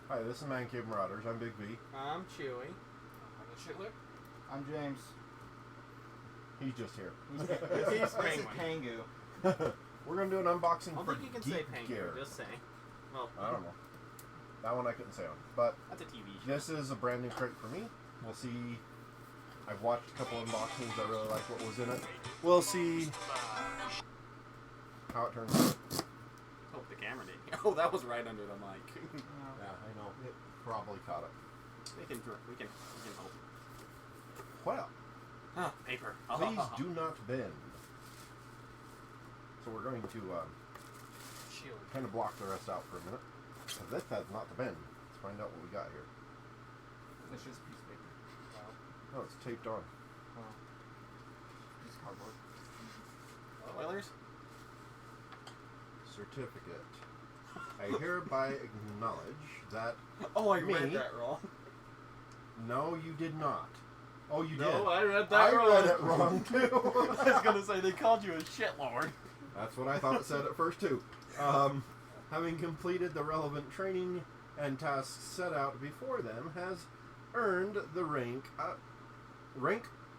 Hi, this is Man Cave Marauders. I'm Big V. I'm Chewy. I'm the Shitlip. I'm James. He's just here. He's This is Penguin. Pangu. We're going to do an unboxing I don't for think you can say Penguin, Geekgear. just saying. Well, I don't know. That one I couldn't say on. But that's a TV show. this is a brand new crate for me. We'll see. I've watched a couple unboxings. I really like what was in it. We'll see how it turns out. Oh, the camera did. Oh, that was right under the mic. Yeah, I know. It probably caught it. we can hope. Well, Paper. please do not bend. So we're going to Shield. kind of block the rest out for a minute. Because this has not to bend. Let's find out what we got here. It's just a piece of paper. Oh, it's taped on. Oh. Just cardboard. Spoilers? Certificate. I hereby acknowledge that... Oh, I Me? read that wrong. No, you did not. Oh, you did. No, I read that I wrong. read it wrong, too. I was going to say, they called you a shitlord. That's what I thought it said at first, too. Having completed the relevant training and tasks set out before them has earned the rank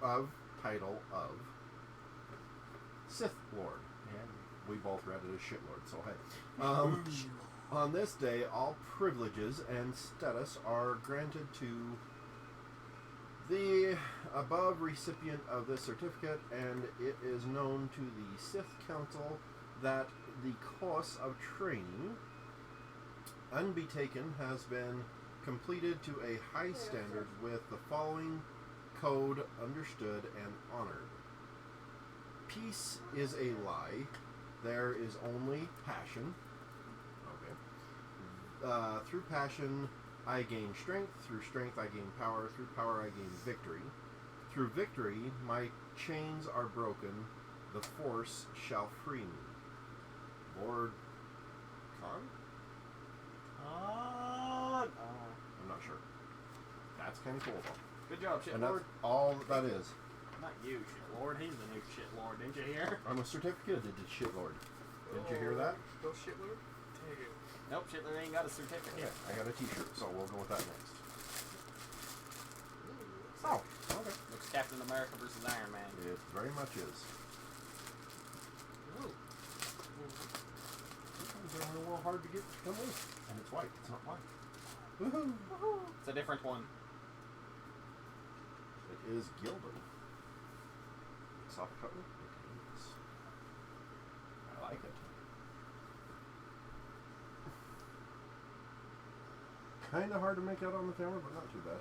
of title of Sith Lord. And we both read it as Shitlord, so hey. On this day, all privileges and status are granted to the above recipient of this certificate, and it is known to the Sith Council that the course of training unbetaken has been completed to a high standard with the following code understood and honored. Peace is a lie. There is only passion. Okay. Through passion, I gain strength. Through strength, I gain power. Through power, I gain victory. Through victory, my chains are broken. The Force shall free me. Lord Khan? I'm not sure. That's kind of cool, though. Good job, And that's shitlord. all that is. Not you, shitlord. He's the new shitlord. Didn't you hear? I'm a certificated shitlord. Didn't you hear that? Go Shitlord. Take it. Nope, shitlord ain't got a certificate. Yeah, I got a t-shirt, so we'll go with that next. Oh, okay. Looks Captain America versus Iron Man. It very much is. Ooh. Sometimes they're a little hard to get to come loose. And it's white, it's not black. Woohoo! It's a different one. It is gilded. Soft cover. It is. I like it. Kind of hard to make out on the camera, but not too bad.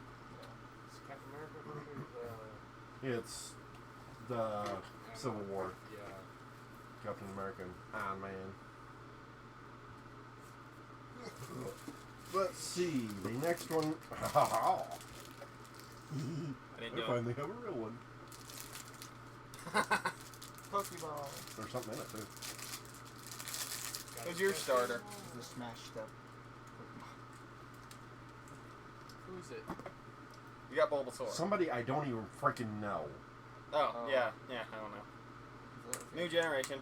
It's Captain America versus, It's the Civil War. Yeah. Captain America and Iron Man. Let's see, the next one. I didn't I do it. finally have a real one. Pokeball. There's something in it too. Who's your starter? The smashed up Pokemon. Who is it? You got Bulbasaur. Somebody I don't even freaking know. Oh, yeah, I don't know. New generation.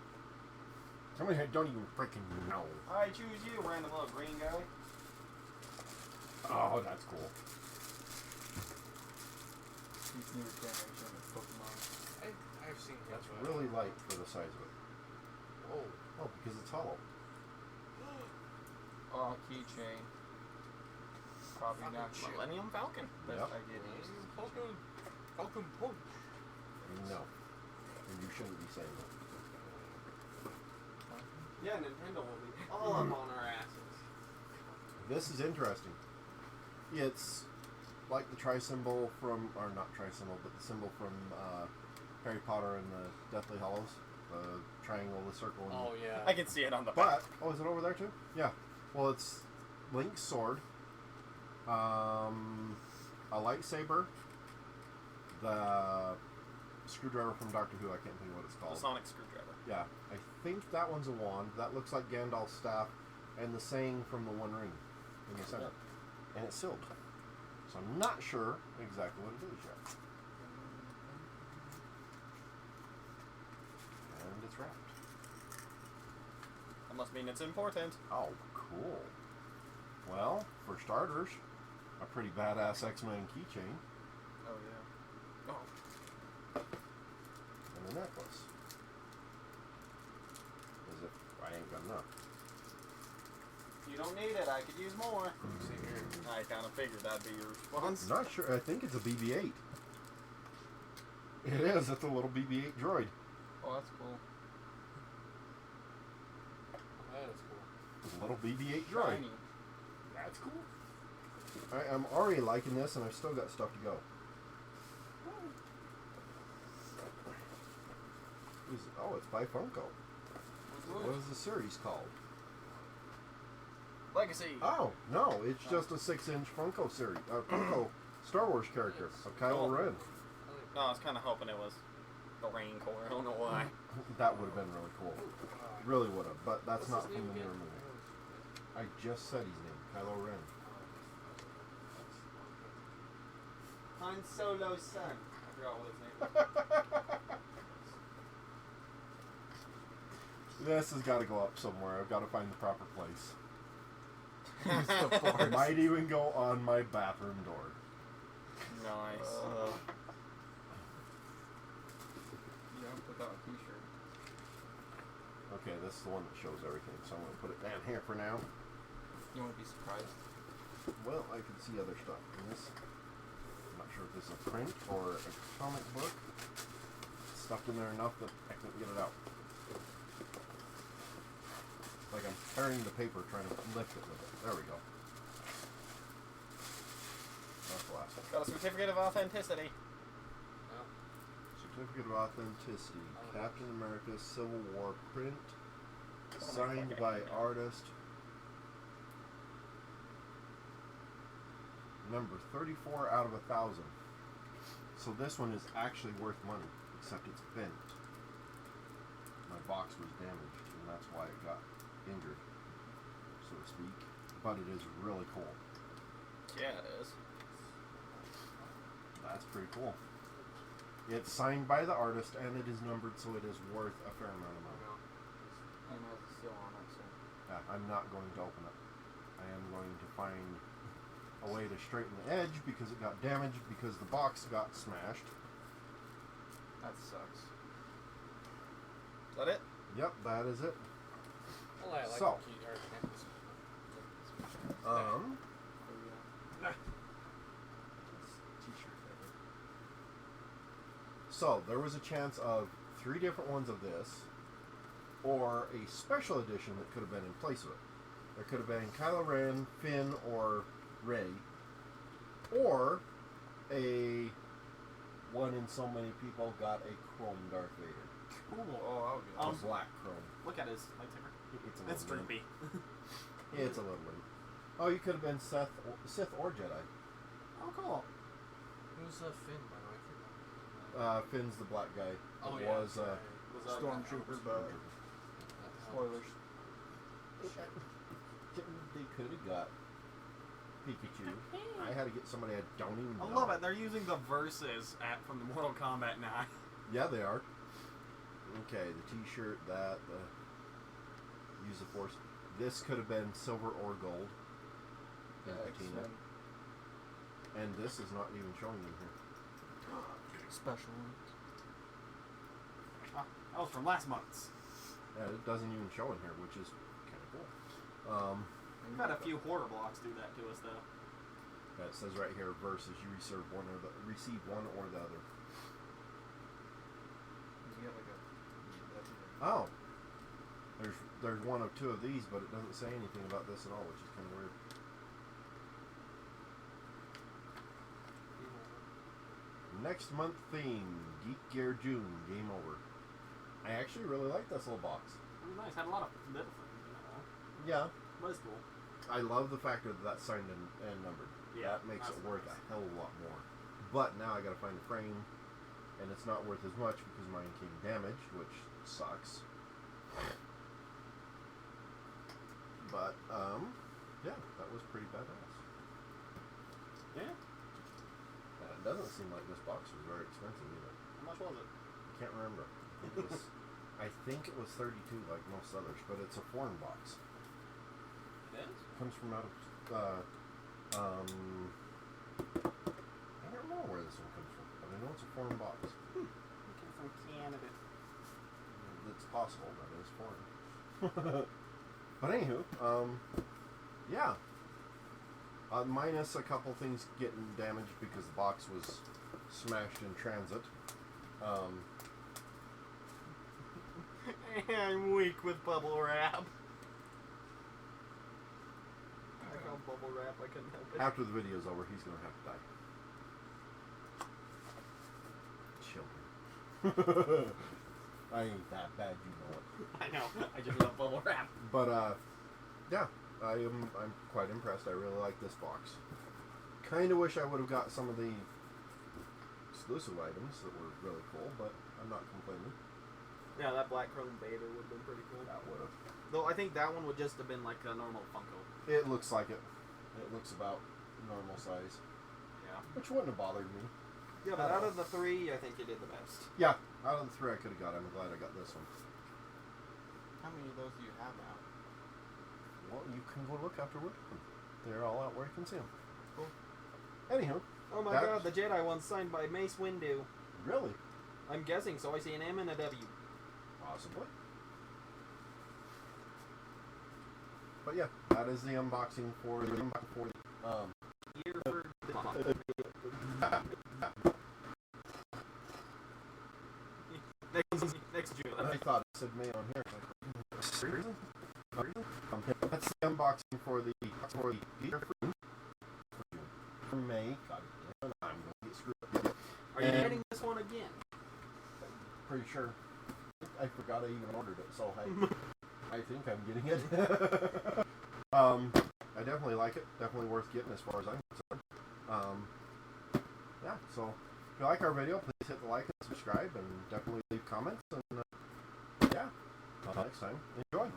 Somebody I don't even freaking know. I choose you, random little green guy. Oh, that's cool. These new generation of Pokemon. I've seen him. That's really light for the size of it. Oh. Oh, because it's hollow. Oh, keychain. Probably not Fucking shit. Millennium Falcon. Yep. I get This it. is Pokemon. Falcon Punch. No. And you shouldn't be saying that. Yeah, Nintendo will be all up on our asses. This is interesting. It's like the tri-symbol from, or not tri-symbol, but the symbol from Harry Potter and the Deathly Hallows. The triangle, the circle, and Oh, yeah. I can see it on the back. But, oh, is it over there too? Yeah. Well, it's Link's sword, a lightsaber, the screwdriver from Doctor Who, I can't think of what it's The called. sonic screwdriver. Yeah, I think that one's a wand. That looks like Gandalf's staff, and the saying from the One Ring in the center. And it's sealed. So I'm not sure exactly what it is yet. And it's wrapped. That must mean it's important. Oh, cool. Well, for for starters, a pretty badass X-Men keychain Oh yeah. Oh. and a necklace. As if I ain't got enough. You don't need it. I could use more. Same here. I kind of figured that'd be your response. Not sure. I think it's a BB-8. It is. It's a little BB-8 droid. Oh, that's cool. That is cool. It's a little BB-8 droid. Shiny. That's cool. I'm already liking this, and I've still got stuff to go. Oh, it's by Funko. What is the series called? Legacy. Oh, no, it's just a 6-inch Funko series. Funko Star Wars character of Kylo Ren. No, I was kind of hoping it was the Rain Corps. I don't know why. That would have been really cool. Really would have, but that's not from the newer movie. I just said his name, Kylo Ren. Han Solo's son. I forgot what his name was. This has got to go up somewhere. I've got to find the proper place. Use the force. Might even go on my bathroom door. Nice. Yeah, put that on a t-shirt. Okay, this is the one that shows everything, so I'm going to put it down here for now. You won't be surprised. Well, I can see other stuff in this. I'm not sure if this is a print or a comic book. It's stuffed in there enough that I couldn't get it out. Like I'm tearing the paper trying to lift it with it. There we go. That's the last one. Got a certificate of authenticity. Certificate of Authenticity. Captain America Civil War print. Signed by artist. Number 34 out of 1,000. So this one is actually worth money, except it's bent. My box was damaged, and that's why it got injured, so to speak. But it is really cool. Yeah, it is. That's pretty cool. It's signed by the artist, and it is numbered, so it is worth a fair amount of money. And it has a seal on it, so. Yeah, I'm not going to open it. I am going to find a way to straighten the edge because it got damaged because the box got smashed. That sucks. Is that it? Yep, that is it. Well, I like So. the key art necklace. Oh yeah. T-shirt cover. So there was a chance of 3 different ones of this, or a special edition that could have been in place of it. There could have been Kylo Ren, Finn, or Rey, or a one in so many people got a chrome Darth Vader. Cool. Oh, that would be A black chrome. Look at his lightsaber. It's a It's little limp. droopy. It's a little limp. Oh, you could have been Sith or Jedi. Oh, cool. Who's Finn, by the way? Finn's the black guy. Oh, It yeah. was Was Stormtrooper, but spoilers. They could have got Pikachu. I had to get somebody I don't even know. I love it. They're using the verses from the Mortal Kombat 9. Yeah, they are. Okay, the T-shirt, that, the use the Force. This could have been silver or gold. Yeah, In patina. X-Men. And this is not even showing in here. Special ones. That was from last month's. Yeah, it doesn't even show in here, which is kind of cool. We've had a few hoarder blocks do that to us, though. Yeah, it says right here, versus you receive one or the other. You get like a. Oh, there's one of 2 of these, but it doesn't say anything about this at all, which is kind of weird. Next month theme, Geekgear June, game over. I actually really like this little box. It was nice. Had a lot of little things in it, though. Yeah, But it's cool. I love the fact that that's signed and numbered. Yeah, That makes it that's worth nice. a hell of a lot more. But now I gotta find a frame, and it's not worth as much because mine came damaged, which sucks. But, yeah, that was pretty badass. Yeah. It doesn't seem like this box was very expensive either. How much was it? I can't remember. I think it was 32 like most others, but it's a foreign box. It is? Comes from out of I don't know where this one comes from, but I know it's a foreign box. Looking from Canada. It's possible that it is foreign. But anywho, yeah. Minus a couple things getting damaged because the box was smashed in transit. I'm weak with bubble wrap. I found bubble wrap, I couldn't help it. After the video's over, he's gonna have to die. Children. I ain't that bad, you know it. I know, I just love bubble wrap. But yeah, I'm quite impressed. I really like this box. Kinda wish I would have got some of the exclusive items that were really cool, but I'm not complaining. Yeah, that black chrome Vader would have been pretty cool. That would have. Though I think that one would just have been like a normal Funko. It looks like it. It looks about normal size. Yeah. Which wouldn't have bothered me. Yeah, but out of the three, I think you did the best. Yeah, out of the three I could have got, I'm glad I got this one. How many of those do you have out? Well, you can go look afterward. They're all out where you can see them. Cool. Anywho. Oh my god, the Jedi one's signed by Mace Windu. Really? I'm guessing, so I see an M and a W. Possibly. But yeah, that is the unboxing for the Year for the next June. I thought it said May on here. Like, seriously? That's the unboxing for the Geekgear for May. God damn it, I'm gonna get screwed up. Are you getting this one again? Pretty sure. I forgot I even ordered it, so I think I'm getting it. I definitely like it. Definitely worth getting as far as I'm concerned. Yeah, so if you like our video, please hit the like and subscribe, and definitely leave comments. And yeah, until next time, enjoy.